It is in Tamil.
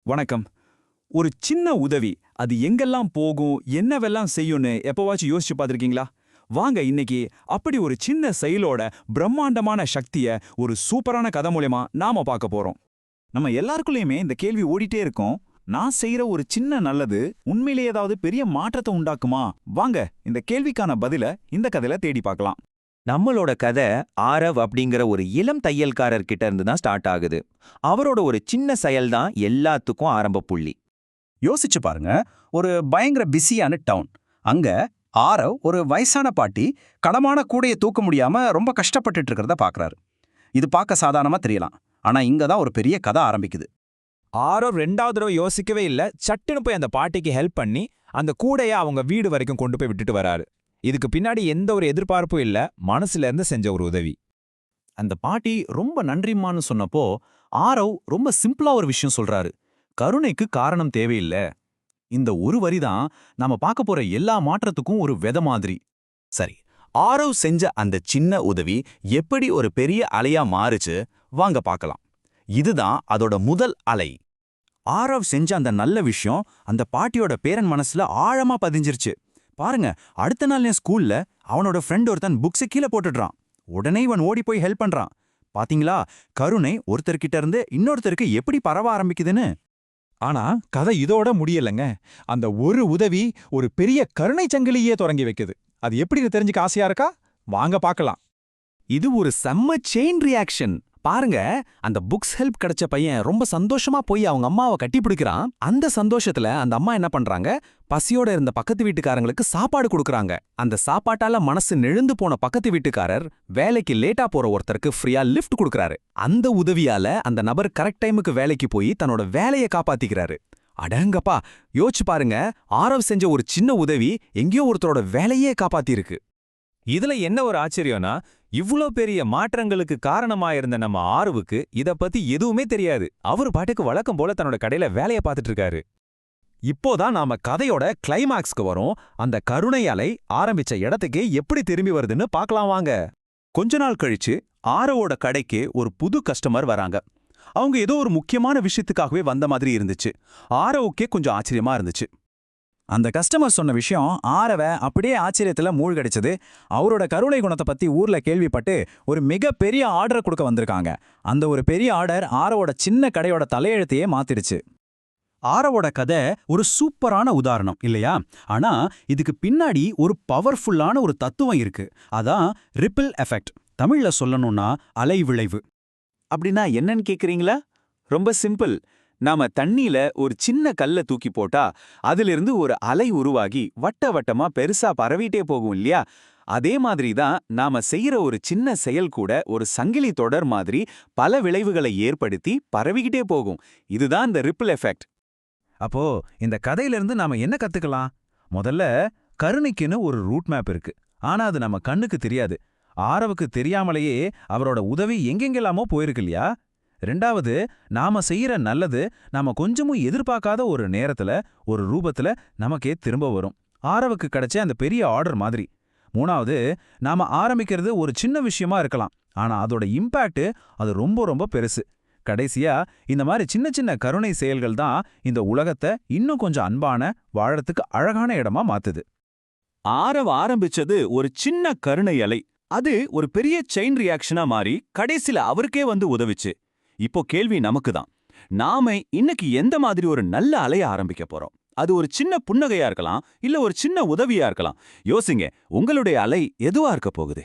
வணக்கம். ஒரு சின்ன உதவி அது எங்கெல்லாம் போகும், என்னவெல்லாம் செய்யும்னு எப்பவாச்சும் யோசிச்சு பார்த்திருக்கீங்களா? வாங்க இன்னைக்கு அப்படி ஒரு சின்ன செயலோட பிரம்மாண்டமான சக்திய ஒரு சூப்பரான கதை மூலமா நாம பார்க்க போறோம். நம்ம எல்லாருக்குள்ளயுமே இந்த கேள்வி ஓடிட்டே இருக்கும். நான் செய்யற ஒரு சின்ன நல்லது உண்மையிலேயே ஏதாவது பெரிய மாற்றத்தை உண்டாக்குமா? வாங்க இந்த கேள்விக்கான பதில இந்த கதையில தேடி பார்க்கலாம். நம்மளோட கதை ஆரவ் அப்படிங்கிற ஒரு இளம் தையல்காரர் கிட்ட இருந்து தான் ஸ்டார்ட் ஆகுது. அவரோட ஒரு சின்ன செயல் தான் எல்லாத்துக்கும் ஆரம்ப புள்ளி. யோசிச்சு பாருங்க, ஒரு பயங்கர பிஸியான டவுன். அங்க ஆரவ் ஒரு வயசான பாட்டி கனமான கூடைய தூக்க முடியாம ரொம்ப கஷ்டப்பட்டுட்டு இருக்கிறத பாக்குறாரு. இது பார்க்க சாதாரணமா தெரியலாம், ஆனா இங்க தான் ஒரு பெரிய கதை ஆரம்பிக்குது. ஆரோ ரெண்டாவது தடவை யோசிக்கவே இல்ல, சட்டுன்னு போய் அந்த பாட்டிக்கு ஹெல்ப் பண்ணி அந்த கூடைய அவங்க வீடு வரைக்கும் கொண்டு போய் விட்டுட்டு வராரு. இதுக்கு பின்னாடி எந்த ஒரு எதிர்பார்ப்பும் இல்ல, மனசுல இருந்து செஞ்ச ஒரு உதவி. அந்த பாட்டி ரொம்ப நன்றிம்மான்னு சொன்னப்போ ஆரவ் ரொம்ப சிம்பிளா ஒரு விஷயம் சொல்றாரு. கருணைக்கு காரணம் தேவையில்ல. இந்த ஒரு வரிதான் நாம பார்க்க போற எல்லா மாற்றத்துக்கும் ஒரு விதை மாதிரி. சரி, ஆரவ் செஞ்ச அந்த சின்ன உதவி எப்படி ஒரு பெரிய அலையா மாறுச்சு வாங்க பார்க்கலாம். இதுதான் அதோட முதல் அலை. ஆரவ் செஞ்ச அந்த நல்ல விஷயம் அந்த பாட்டியோட பேரன் மனசுல ஆழமா பதிஞ்சிருச்சு. பாருங்க, அடுத்த நாள் என் ஸ்கூல்ல அவனோட ஃப்ரெண்ட் ஒருத்தன் புக்ஸை கீழே போட்டுடுறான். உடனே இவன் ஓடி போய் ஹெல்ப் பண்றான். பாத்தீங்களா, கருணை ஒருத்தர்கிட்ட இருந்து இன்னொருத்தருக்கு எப்படி பரவ ஆரம்பிக்குதுன்னு. ஆனா கதை இதோட முடியலங்க. அந்த ஒரு உதவி ஒரு பெரிய கருணை சங்கிலியே தொடங்கி வைக்குது. அது எப்படின்னு தெரிஞ்சுக்க ஆசையா இருக்கா? வாங்க பார்க்கலாம். இது ஒரு செம்ம செயின் ரியாக்ஷன். பாருங்க, அந்த புக்ஸ் ஹெல்ப் கிடைச்ச பையன் ரொம்ப சந்தோஷமா போய் அவங்க அம்மாவை கட்டி பிடிக்கிறான். அந்த சந்தோஷத்துல அந்த அம்மா என்ன பண்றாங்க, பசியோட இருந்த பக்கத்து வீட்டுக்காரங்களுக்கு சாப்பாடு கொடுக்கறாங்க. அந்த சாப்பாட்டால மனசு நெழுந்து போன பக்கத்து வீட்டுக்காரர் வேலைக்கு லேட்டா போற ஒருத்தருக்கு ஃப்ரீயா லிஃப்ட் கொடுக்கறாரு. அந்த உதவியால அந்த நபர் கரெக்ட் டைமுக்கு வேலைக்கு போய் தன்னோட வேலையை காப்பாத்திக்கிறாரு. அடங்கப்பா, யோசிச்சு பாருங்க, ஆரவ் செஞ்ச ஒரு சின்ன உதவி எங்கேயோ ஒருத்தரோட வேலையே காப்பாத்திருக்கு. இதுல என்ன ஒரு ஆச்சரியம்னா, இவ்ளோ பெரிய மாற்றங்களுக்கு காரணமாயிருந்த நம்ம ஆர்வுக்கு இத பத்தி எதுவுமே தெரியாது. அவர் பாட்டுக்கு வழக்கம் போல தன்னோட கடையில வேலைய பார்த்துட்டு இருக்காரு. இப்போதான் நாம கதையோட கிளைமாக்ஸ்க்கு வரோம். அந்த கருணை அலை ஆரம்பிச்ச இடத்துக்கு எப்படி திரும்பி வருதுன்னு பார்க்கலாம் வாங்க. கொஞ்ச நாள் கழிச்சு ஆரவோட கடைக்கு ஒரு புது கஸ்டமர் வராங்க. அவங்க ஏதோ ஒரு முக்கியமான விஷயத்துக்காகவே வந்த மாதிரி இருந்துச்சு. ஆரவுக்கே கொஞ்சம் ஆச்சரியமா இருந்துச்சு. அந்த கஸ்டமர் சொன்ன விஷயம் ஆரவ அப்படியே ஆச்சரியத்துல மூழ்கடிச்சது. அவரோட கருணை குணத்தை பத்தி ஊர்ல கேள்விப்பட்டு ஒரு மிகப்பெரிய ஆர்டர் கொடுக்க வந்திருக்காங்க. அந்த ஒரு பெரிய ஆர்டர் ஆரவோட சின்ன கடையோட தலையெழுத்தையே மாத்திடுச்சு. ஆரவோட கதை ஒரு சூப்பரான உதாரணம் இல்லையா? ஆனா இதுக்கு பின்னாடி ஒரு பவர்ஃபுல்லான ஒரு தத்துவம் இருக்கு. அதான் ரிப்பிள் எஃபெக்ட். தமிழ்ல சொல்லணும்னா அலை விளைவு. அப்படின்னா என்னன்னு கேக்குறீங்களா? ரொம்ப சிம்பிள். நாம தண்ணியில ஒரு சின்ன கல்ல தூக்கி போட்டா அதிலிருந்து ஒரு அலை உருவாகி வட்ட வட்டமா பெருசா பரவிட்டே போகும் இல்லையா? அதே மாதிரி தான் நாம செய்யற ஒரு சின்ன செயல் கூட ஒரு சங்கிலி தொடர் மாதிரி பல விளைவுகளை ஏற்படுத்தி பரவிக்கிட்டே போகும். இதுதான் இந்த ரிப்பிள் எஃபெக்ட். அப்போ இந்த கதையிலிருந்து நாம என்ன கத்துக்கலாம்? முதல்ல, கருணைக்குன்னு ஒரு ரூட் மேப் இருக்கு. ஆனா அது நம்ம கண்ணுக்கு தெரியாது. ஆரவுக்கு தெரியாமலேயே அவரோட உதவி எங்கெங்கெல்லாமோ போயிருக்கு இல்லையா? ரெண்டாவது, நாம செய்யற நல்லது நாம கொஞ்சமும் எதிர்பார்க்காத ஒரு நேரத்துல ஒரு ரூபத்துல நமக்கே திரும்ப வரும். ஆரவுக்கு கிடைச்ச அந்த பெரிய ஆர்டர் மாதிரி. மூணாவது, நாம ஆரம்பிக்கிறது ஒரு சின்ன விஷயமா இருக்கலாம், ஆனா அதோட இம்பாக்ட் அது ரொம்ப ரொம்ப பெருசு. கடைசியா, இந்த மாதிரி சின்ன சின்ன கருணை செயல்கள் தான் இந்த உலகத்தை இன்னும் கொஞ்சம் அன்பான, வாழறதுக்கு அழகான இடமா மாத்துது. ஆரவ் ஆரம்பிச்சது ஒரு சின்ன கருணை அலை. அது ஒரு பெரிய செயின் ரியாக்ஷனா மாறி கடைசில அவருக்கே வந்து உதவிச்சு. இப்போ கேள்வி நமக்கு தான். நாம இன்னைக்கு எந்த மாதிரி ஒரு நல்ல அலைய ஆரம்பிக்க போறோம்? அது ஒரு சின்ன புன்னகையா இருக்கலாம், இல்ல ஒரு சின்ன உதவியா இருக்கலாம். யோசிங்க, உங்களுடைய அலை எதுவா இருக்க போகுது?